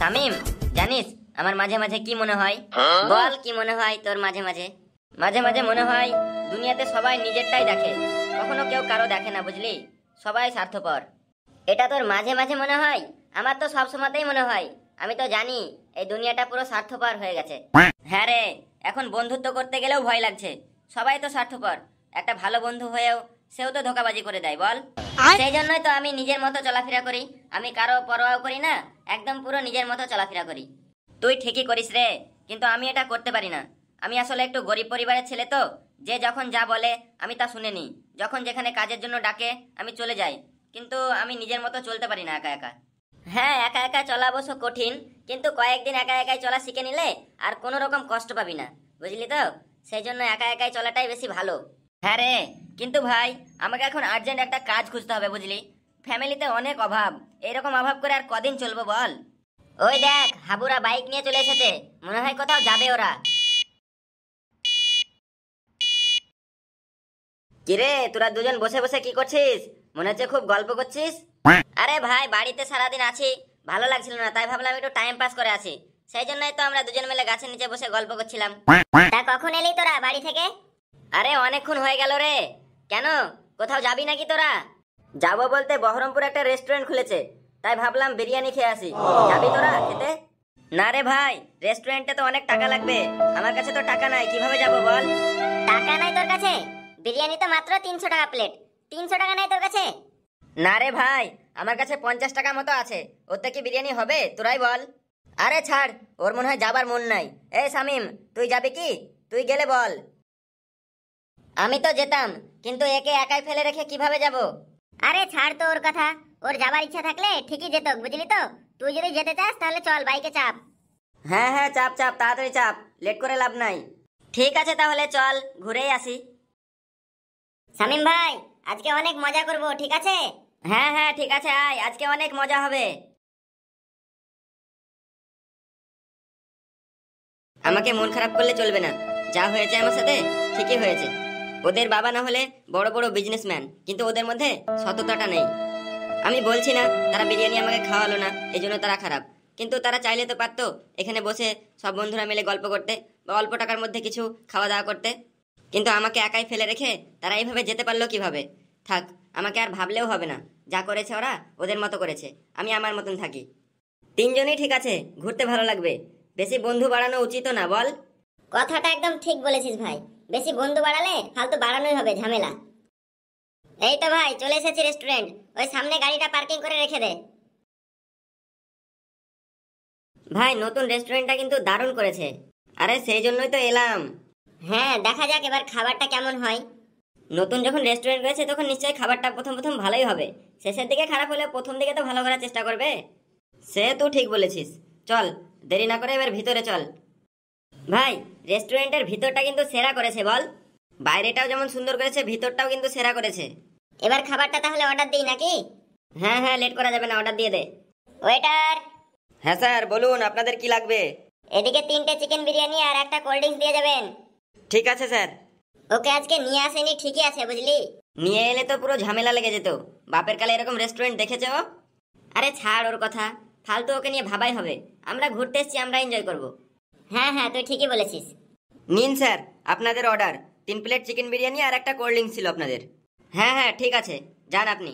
শামিম, জানিস আমার মাঝে মাঝে কি মনে হয়? বল কি মনে হয় তোর মাঝে মাঝে? মাঝে মাঝে মনে হয় দুনিয়াতে সবাই নিজেরটাই দেখে, কখনো কেউ কারো দেখে না, বুঝলি? সবাই স্বার্থপর। এটা তোর মাঝে মাঝে মনে হয়? আমার তো সব সময়তেই মনে হয়। আমি তো জানি এই দুনিয়াটা পুরো স্বার্থপর হয়ে গেছে। হ্যাঁ রে, এখন বন্ধুত্ব করতে গেলেও ভয় লাগছে। সবাই তো স্বার্থপর। একটা ভালো বন্ধু হয়েও সেও তো ধোঁকাবাজি করে দেয়, বল? সেই জন্যই তো আমি নিজের মতো চলাফেরা করি। আমি কারো পরোয়াও করি না, একদম পুরো নিজের মতো চলাফেরা করি। তুই ঠিকই করিস রে, কিন্তু আমি এটা করতে পারি না। আমি আসলে একটু গরিব পরিবারের ছেলে তো, যে যখন যা বলে আমি তা শুনে নিই। যখন যেখানে কাজের জন্য ডাকে আমি চলে যাই, কিন্তু আমি নিজের মতো চলতে পারি না একা একা। হ্যাঁ, একা একা চলা অবশ্য কঠিন, কিন্তু কয়েকদিন একা একাই চলা শিখে নিলে আর কোনো রকম কষ্ট পাবি না, বুঝলি তো? সেই জন্য একা একাই চলাটাই বেশি ভালো। হ্যাঁ রে, কিন্তু ভাই আমাকে এখন আর্জেন্ট একটা কাজ খুঁজতে হবে, বুঝলি? ফ্যামিলিতে অনেক অভাব। এরকম অভাব করে আর কদিন চলবো বল? ওই দেখ, হাবুরা বাইক নিয়ে চলে এসেছে, মনে হয় কোথাও যাবে ওরা। কিরে, তোরা দুজন বসে বসে কি করছিস? মনে হচ্ছে খুব গল্প করছিস। আরে ভাই, বাড়িতে সারাদিন আছি, ভালো লাগছিল না, তাই ভাবলাম একটু টাইম পাস করে আসি। সেই জন্যই তো আমরা দুজন মিলে গাছের নিচে বসে গল্প করছিলাম। তা কখন এলি তোরা বাড়ি থেকে? আরে অনেকক্ষণ হয়ে গেল রে। কেন, কোথাও যাবি নাকি তোরা? যাবো বলতে বহরমপুর একটা রেস্টুরেন্ট খুলেছে, তাই ভাবলাম বিরিয়ানি খেয়ে আসি। যাবি তোরা খেতে? না রে ভাই, রেস্টুরেন্টে তো অনেক টাকা লাগবে, আমার কাছে তো টাকা নাই, কিভাবে যাব বল? টাকা নাই তোর কাছে? বিরিয়ানি তো মাত্র 300 টাকা প্লেট, 300 টাকা নাই তোর কাছে? না রে ভাই, আমার কাছে 50 টাকা মতো আছে, ওতে কি বিরিয়ানি হবে তোরাই বল? আরে ছাড়, ওর মনে হয় যাবার মন নাই। এই শামিম, তুই যাবি কি? তুই গেলে বল। আমি তো যেতাম, কিন্তু একে একাই ফেলে রেখে কিভাবে যাব? আরে ছাড় তো ওর কথা, ওর যাবার ইচ্ছা থাকলে ঠিকই যেত, বুঝলি তো? তুই যদি যেতে চাস তাহলে চল, বাইকে চাপ। হ্যাঁ হ্যাঁ, চাপ চাপ, তাড়াতাড়ি চাপ, লেট করে লাভ নাই। ঠিক আছে তাহলে চল, ঘুরেই আসি। শামিম ভাই, আজকে অনেক মজা করব, ঠিক আছে? হ্যাঁ হ্যাঁ ঠিক আছে, আয়, আজকে অনেক মজা হবে। আমাকে মন খারাপ করলে চলবে না। যা হয়েছে আমার সাথে ঠিকই হয়েছে। ওদের বাবা না হলে বড় বড় বিজনেসম্যান, কিন্তু ওদের মধ্যে সততাটা নেই। আমি বলছি না তারা বিরিয়ানি আমাকে খাওয়ালো না এই জন্য তারা খারাপ, কিন্তু তারা চাইলে তো পারতো এখানে বসে সব বন্ধুরা মিলে গল্প করতে বা অল্প টাকার মধ্যে কিছু খাওয়া দাওয়া করতে। কিন্তু আমাকে একাই ফেলে রেখে তারা এইভাবে যেতে পারলো কিভাবে? থাক, আমাকে আর ভাবলেও হবে না। যা করেছে ওরা ওদের মতো করেছে, আমি আমার মতন থাকি। তিনজনই ঠিক আছে, ঘুরতে ভালো লাগবে। বেশি বন্ধু বাড়ানো উচিত না, বল? কথাটা একদম ঠিক বলেছিস ভাই, বেশি বন্ধু বাড়ালে ফালতু বাড়ানোই হবে, ঝামেলা। এই তো ভাই চলে এসেছি রেস্টুরেন্ট, ওই সামনে গাড়িটা পার্কিং করে রেখে দে। ভাই নতুন রেস্টুরেন্টটা কিন্তু দারুণ করেছে। আরে সেই জন্যই তো এলাম। হ্যাঁ, দেখা যাক এবার খাবারটা কেমন হয়। নতুন যখন রেস্টুরেন্ট করেছে তখন নিশ্চয়ই খাবারটা প্রথম প্রথম ভালোই হবে। শেষের দিকে খারাপ হলে প্রথম দিকে তো ভালো করার চেষ্টা করবে। সে তো ঠিক বলেছিস। চল, দেরি না করে এবার ভিতরে চল। ভাই, রেস্টুরেন্টের ভিতরটা কিন্তু সেরা করেছে, বল? বাইরেটাও যেমন সুন্দর করেছে, ভিতরটাও কিন্তু সেরা করেছে। এবার খাবারটা তাহলে অর্ডার দিই নাকি? হ্যাঁ হ্যাঁ, লেট করা যাবে না, অর্ডার দিয়ে দে। ওয়েটার। হ্যাঁ স্যার, বলুন আপনাদের কি লাগবে? এদিকে 3টে চিকেন বিরিয়ানি আর একটা কোল্ড ড্রিঙ্কস দিয়ে যাবেন। ঠিক আছে স্যার। ওকে আজকে নিয়ে আসেনি, ঠিকই আছে বুঝলি? নিয়ে এলে তো পুরো ঝামেলা লেগে যেত। বাপের কালে এরকম রেস্টুরেন্ট দেখেছো? আরে ছাড় ওর কথা, ফালতু ওকে নিয়ে ভাবাই হবে। আমরা ঘুরতে এসেছি, আমরা এনজয় করব। হ্যাঁ হ্যাঁ, তুই ঠিকই বলেছিস। নিন স্যার আপনাদের অর্ডার, 3 প্লেট চিকেন বিরিয়ানি আর একটা কোল্ড ড্রিঙ্কস ছিল আপনাদের। হ্যাঁ হ্যাঁ ঠিক আছে, যান আপনি।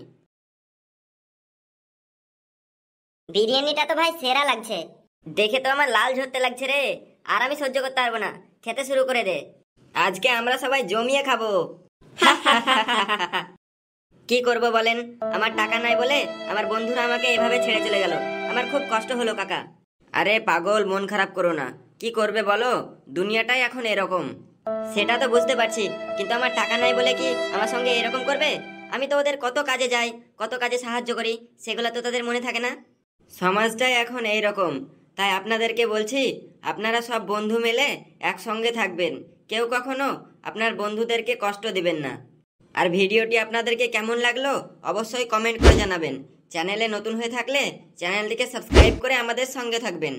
বিরিয়ানিটা তো ভাই সেরা লাগছে। দেখে তো আমার লাল ঝরতে লাগছে রে, আর আমি সহ্য করতে পারবো না, খেতে শুরু করে দে। আজকে আমরা সবাই জমিয়ে খাবো। কি করব বলেন? আমার টাকা নাই বলে আমার বন্ধুরা আমাকে এভাবে ছেড়ে চলে গেল। আমার খুব কষ্ট হলো কাকা। আরে পাগল, মন খারাপ করো না। কি করবে বলো, দুনিয়াটাই এখন এরকম। সেটা তো বুঝতে পারছি, কিন্তু আমার টাকা নাই বলে কি আমার সঙ্গে এরকম করবে? আমি তো ওদের কত কাজে যাই, কত কাজে সাহায্য করি, সেগুলো তো তাদের মনে থাকে না। সমাজটাই এখন এই রকম। তাই আপনাদেরকে বলছি, আপনারা সব বন্ধু মিলে একসঙ্গে থাকবেন। কেউ কখনো আপনার বন্ধুদেরকে কষ্ট দিবেন না। আর ভিডিওটি আপনাদেরকে কেমন লাগলো অবশ্যই কমেন্ট করে জানাবেন। চ্যানেলে নতুন হয়ে থাকলে চ্যানেলটিকে সাবস্ক্রাইব করে আমাদের সঙ্গে থাকবেন।